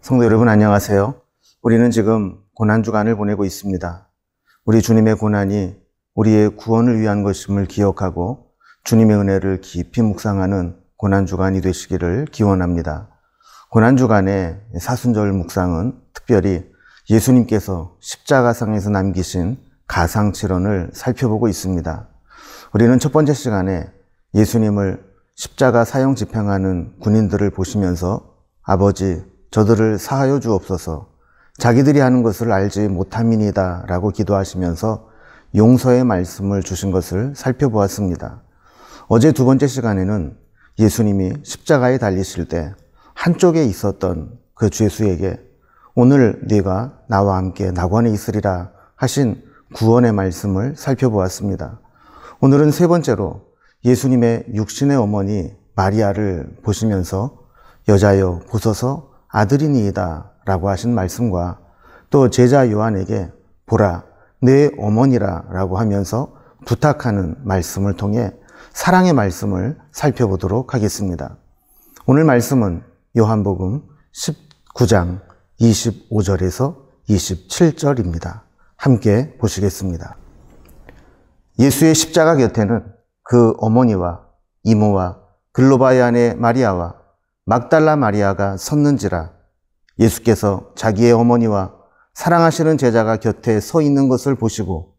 성도 여러분 안녕하세요. 우리는 지금 고난주간을 보내고 있습니다. 우리 주님의 고난이 우리의 구원을 위한 것임을 기억하고 주님의 은혜를 깊이 묵상하는 고난주간이 되시기를 기원합니다. 고난주간의 사순절 묵상은 특별히 예수님께서 십자가상에서 남기신 가상칠언을 살펴보고 있습니다. 우리는 첫 번째 시간에 예수님을 십자가 사형 집행하는 군인들을 보시면서 아버지 저들을 사하여 주옵소서, 자기들이 하는 것을 알지 못함이니이다 라고 기도하시면서 용서의 말씀을 주신 것을 살펴보았습니다. 어제 두 번째 시간에는 예수님이 십자가에 달리실 때 한쪽에 있었던 그 죄수에게 오늘 네가 나와 함께 낙원에 있으리라 하신 구원의 말씀을 살펴보았습니다. 오늘은 세 번째로 예수님의 육신의 어머니 마리아를 보시면서 여자여 보소서 아들이니이다 라고 하신 말씀과 또 제자 요한에게 보라 내 어머니라 라고 하면서 부탁하는 말씀을 통해 사랑의 말씀을 살펴보도록 하겠습니다. 오늘 말씀은 요한복음 19장 25절에서 27절입니다. 함께 보시겠습니다. 예수의 십자가 곁에는 그 어머니와 이모와 글로바의 아내 마리아와 막달라 마리아가 섰는지라. 예수께서 자기의 어머니와 사랑하시는 제자가 곁에 서 있는 것을 보시고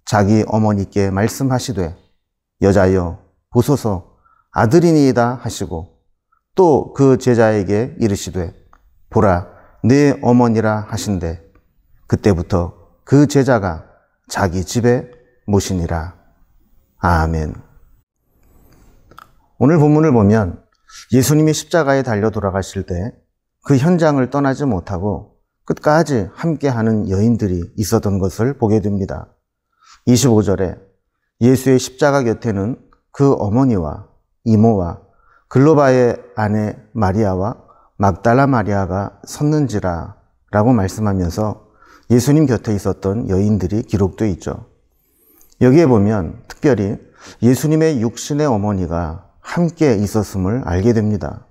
자기 어머니께 말씀하시되 여자여 보소서 아들이니이다 하시고 또 그 제자에게 이르시되 보라 내 어머니라 하신대 그때부터 그 제자가 자기 집에 모시니라. 아멘. 오늘 본문을 보면 예수님이 십자가에 달려 돌아가실 때 그 현장을 떠나지 못하고 끝까지 함께하는 여인들이 있었던 것을 보게 됩니다. 25절에 예수의 십자가 곁에는 그 어머니와 이모와 글로바의 아내 마리아와 막달라 마리아가 섰는지라 라고 말씀하면서 예수님 곁에 있었던 여인들이 기록되어 있죠. 여기에 보면 특별히 예수님의 육신의 어머니가 함께 있었음을 알게 됩니다.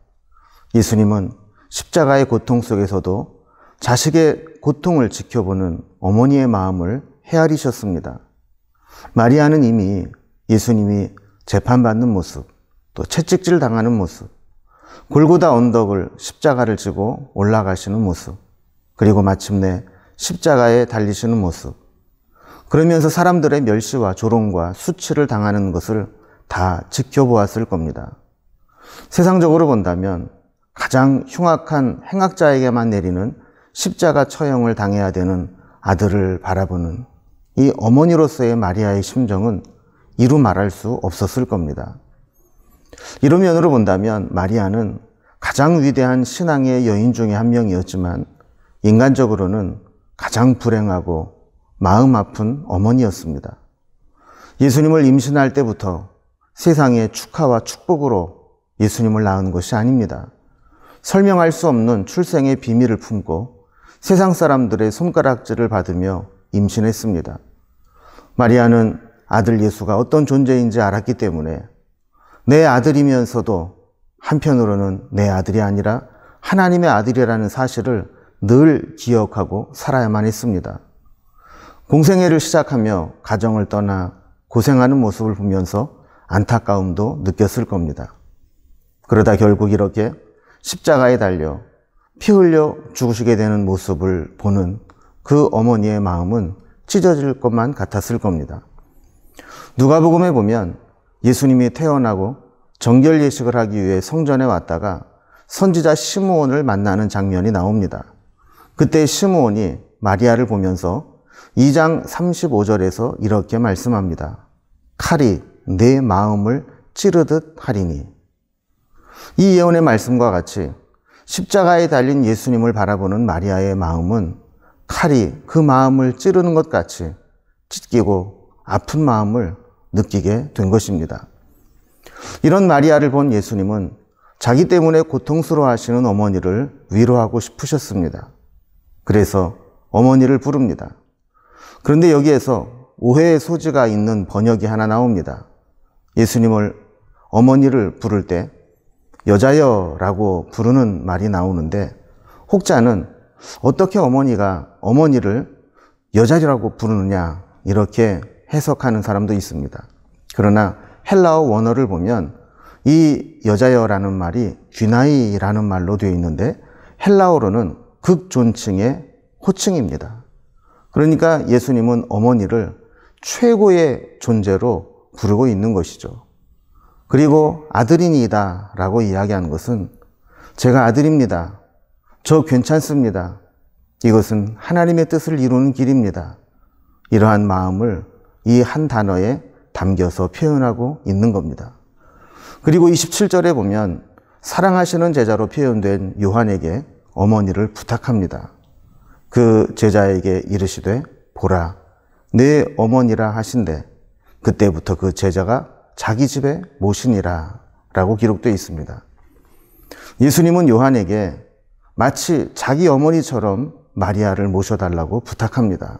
예수님은 십자가의 고통 속에서도 자식의 고통을 지켜보는 어머니의 마음을 헤아리셨습니다. 마리아는 이미 예수님이 재판받는 모습, 또 채찍질 당하는 모습, 골고다 언덕을 십자가를 지고 올라가시는 모습, 그리고 마침내 십자가에 달리시는 모습, 그러면서 사람들의 멸시와 조롱과 수치를 당하는 것을 다 지켜보았을 겁니다. 세상적으로 본다면 가장 흉악한 행악자에게만 내리는 십자가 처형을 당해야 되는 아들을 바라보는 이 어머니로서의 마리아의 심정은 이루 말할 수 없었을 겁니다. 이런 면으로 본다면 마리아는 가장 위대한 신앙의 여인 중에 한 명이었지만 인간적으로는 가장 불행하고 마음 아픈 어머니였습니다. 예수님을 임신할 때부터 세상의 축하와 축복으로 예수님을 낳은 것이 아닙니다. 설명할 수 없는 출생의 비밀을 품고 세상 사람들의 손가락질을 받으며 임신했습니다. 마리아는 아들 예수가 어떤 존재인지 알았기 때문에 내 아들이면서도 한편으로는 내 아들이 아니라 하나님의 아들이라는 사실을 늘 기억하고 살아야만 했습니다. 공생애를 시작하며 가정을 떠나 고생하는 모습을 보면서 안타까움도 느꼈을 겁니다. 그러다 결국 이렇게 십자가에 달려 피 흘려 죽으시게 되는 모습을 보는 그 어머니의 마음은 찢어질 것만 같았을 겁니다. 누가복음에 보면 예수님이 태어나고 정결 예식을 하기 위해 성전에 왔다가 선지자 시므온을 만나는 장면이 나옵니다. 그때 시므온이 마리아를 보면서 2장 35절에서 이렇게 말씀합니다. 칼이 내 마음을 찌르듯 하리니. 이 예언의 말씀과 같이 십자가에 달린 예수님을 바라보는 마리아의 마음은 칼이 그 마음을 찌르는 것 같이 찢기고 아픈 마음을 느끼게 된 것입니다. 이런 마리아를 본 예수님은 자기 때문에 고통스러워하시는 어머니를 위로하고 싶으셨습니다. 그래서 어머니를 부릅니다. 그런데 여기에서 오해의 소지가 있는 번역이 하나 나옵니다. 예수님을 어머니를 부를 때 여자여 라고 부르는 말이 나오는데 혹자는 어떻게 어머니를 여자라고 부르느냐 이렇게 해석하는 사람도 있습니다. 그러나 헬라어 원어를 보면 이 여자여라는 말이 귀나이라는 말로 되어 있는데 헬라어로는 극존칭의 호칭입니다. 그러니까 예수님은 어머니를 최고의 존재로 부르고 있는 것이죠. 그리고 아들이니이다 라고 이야기하는 것은 제가 아들입니다. 저 괜찮습니다. 이것은 하나님의 뜻을 이루는 길입니다. 이러한 마음을 이 한 단어에 담겨서 표현하고 있는 겁니다. 그리고 27절에 보면 사랑하시는 제자로 표현된 요한에게 어머니를 부탁합니다. 그 제자에게 이르시되 보라 내 어머니라 하신대 그때부터 그 제자가 자기 집에 모시니라 라고 기록되어 있습니다. 예수님은 요한에게 마치 자기 어머니처럼 마리아를 모셔달라고 부탁합니다.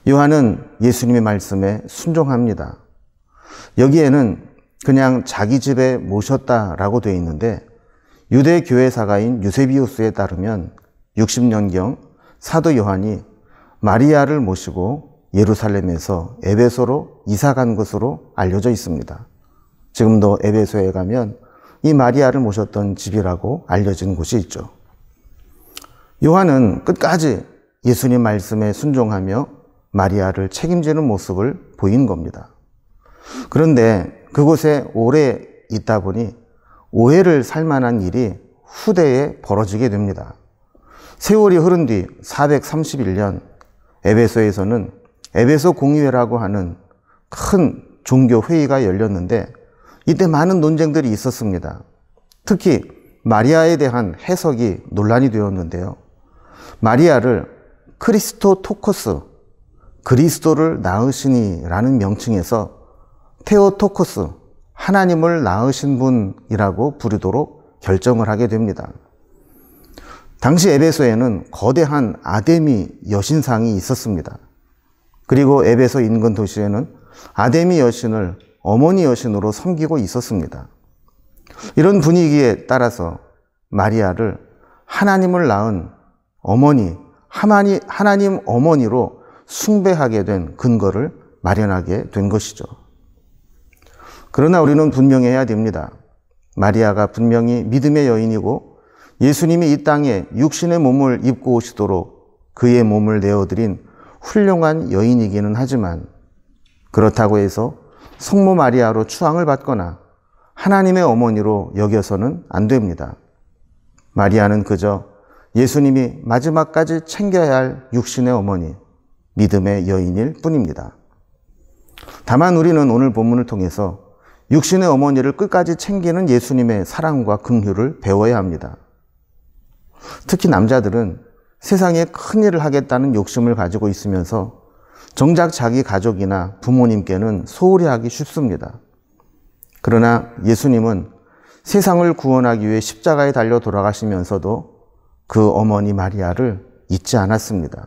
요한은 예수님의 말씀에 순종합니다. 여기에는 그냥 자기 집에 모셨다라고 되어 있는데 유대 교회사가인 유세비우스에 따르면 60년경 사도 요한이 마리아를 모시고 예루살렘에서 에베소로 이사 간 것으로 알려져 있습니다. 지금도 에베소에 가면 이 마리아를 모셨던 집이라고 알려진 곳이 있죠. 요한은 끝까지 예수님 말씀에 순종하며 마리아를 책임지는 모습을 보인 겁니다. 그런데 그곳에 오래 있다 보니 오해를 살 만한 일이 후대에 벌어지게 됩니다. 세월이 흐른 뒤 431년 에베소에서는 에베소 공의회라고 하는 큰 종교 회의가 열렸는데 이때 많은 논쟁들이 있었습니다. 특히 마리아에 대한 해석이 논란이 되었는데요. 마리아를 크리스토토코스, 그리스도를 낳으시니 라는 명칭에서 테오토코스, 하나님을 낳으신 분이라고 부르도록 결정을 하게 됩니다. 당시 에베소에는 거대한 아데미 여신상이 있었습니다. 그리고 에베소 인근 도시에는 아데미 여신을 어머니 여신으로 섬기고 있었습니다. 이런 분위기에 따라서 마리아를 하나님을 낳은 어머니, 하나님 어머니로 숭배하게 된 근거를 마련하게 된 것이죠. 그러나 우리는 분명해야 됩니다. 마리아가 분명히 믿음의 여인이고 예수님이 이 땅에 육신의 몸을 입고 오시도록 그의 몸을 내어드린 훌륭한 여인이기는 하지만 그렇다고 해서 성모 마리아로 추앙을 받거나 하나님의 어머니로 여겨서는 안 됩니다. 마리아는 그저 예수님이 마지막까지 챙겨야 할 육신의 어머니, 믿음의 여인일 뿐입니다. 다만 우리는 오늘 본문을 통해서 육신의 어머니를 끝까지 챙기는 예수님의 사랑과 긍휼을 배워야 합니다. 특히 남자들은 세상에 큰일을 하겠다는 욕심을 가지고 있으면서 정작 자기 가족이나 부모님께는 소홀히 하기 쉽습니다. 그러나 예수님은 세상을 구원하기 위해 십자가에 달려 돌아가시면서도 그 어머니 마리아를 잊지 않았습니다.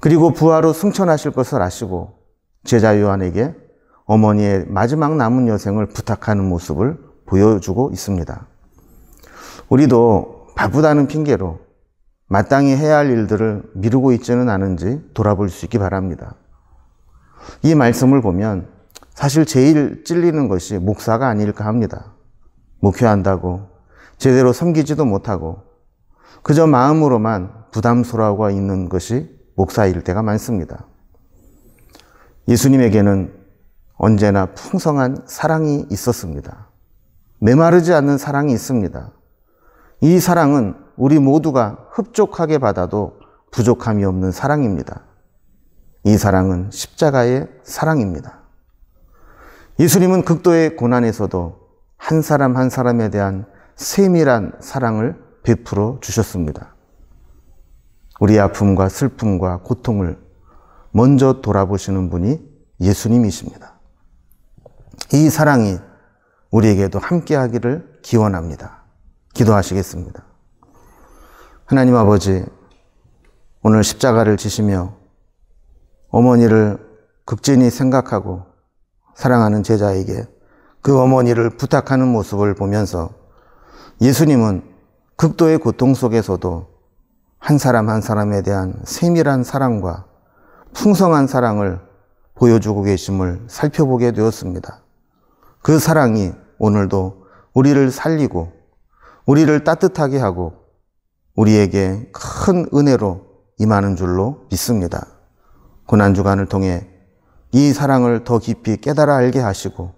그리고 부활 후 승천하실 것을 아시고 제자 요한에게 어머니의 마지막 남은 여생을 부탁하는 모습을 보여주고 있습니다. 우리도 바쁘다는 핑계로 마땅히 해야 할 일들을 미루고 있지는 않은지 돌아볼 수 있기 바랍니다. 이 말씀을 보면 사실 제일 찔리는 것이 목사가 아닐까 합니다. 목회한다고 제대로 섬기지도 못하고 그저 마음으로만 부담스러워하고 있는 것이 목사일 때가 많습니다. 예수님에게는 언제나 풍성한 사랑이 있었습니다. 메마르지 않는 사랑이 있습니다. 이 사랑은 우리 모두가 흡족하게 받아도 부족함이 없는 사랑입니다. 이 사랑은 십자가의 사랑입니다. 예수님은 극도의 고난에서도 한 사람 한 사람에 대한 세밀한 사랑을 베풀어 주셨습니다. 우리 아픔과 슬픔과 고통을 먼저 돌아보시는 분이 예수님이십니다. 이 사랑이 우리에게도 함께하기를 기원합니다. 기도하시겠습니다. 하나님 아버지, 오늘 십자가를 지시며 어머니를 극진히 생각하고 사랑하는 제자에게 그 어머니를 부탁하는 모습을 보면서 예수님은 극도의 고통 속에서도 한 사람 한 사람에 대한 세밀한 사랑과 풍성한 사랑을 보여주고 계심을 살펴보게 되었습니다. 그 사랑이 오늘도 우리를 살리고 우리를 따뜻하게 하고 우리에게 큰 은혜로 임하는 줄로 믿습니다. 고난주간을 통해 이 사랑을 더 깊이 깨달아 알게 하시고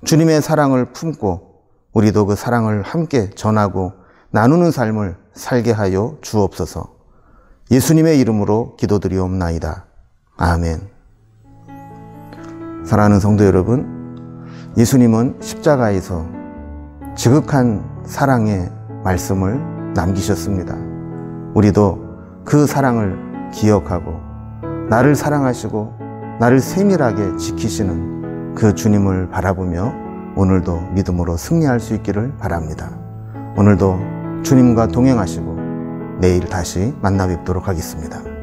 주님의 사랑을 품고 우리도 그 사랑을 함께 전하고 나누는 삶을 살게 하여 주옵소서. 예수님의 이름으로 기도드리옵나이다. 아멘. 사랑하는 성도 여러분, 예수님은 십자가에서 지극한 사랑의 말씀을 남기셨습니다. 우리도 그 사랑을 기억하고 나를 사랑하시고 나를 세밀하게 지키시는 그 주님을 바라보며 오늘도 믿음으로 승리할 수 있기를 바랍니다. 오늘도 주님과 동행하시고 내일 다시 만나 뵙도록 하겠습니다.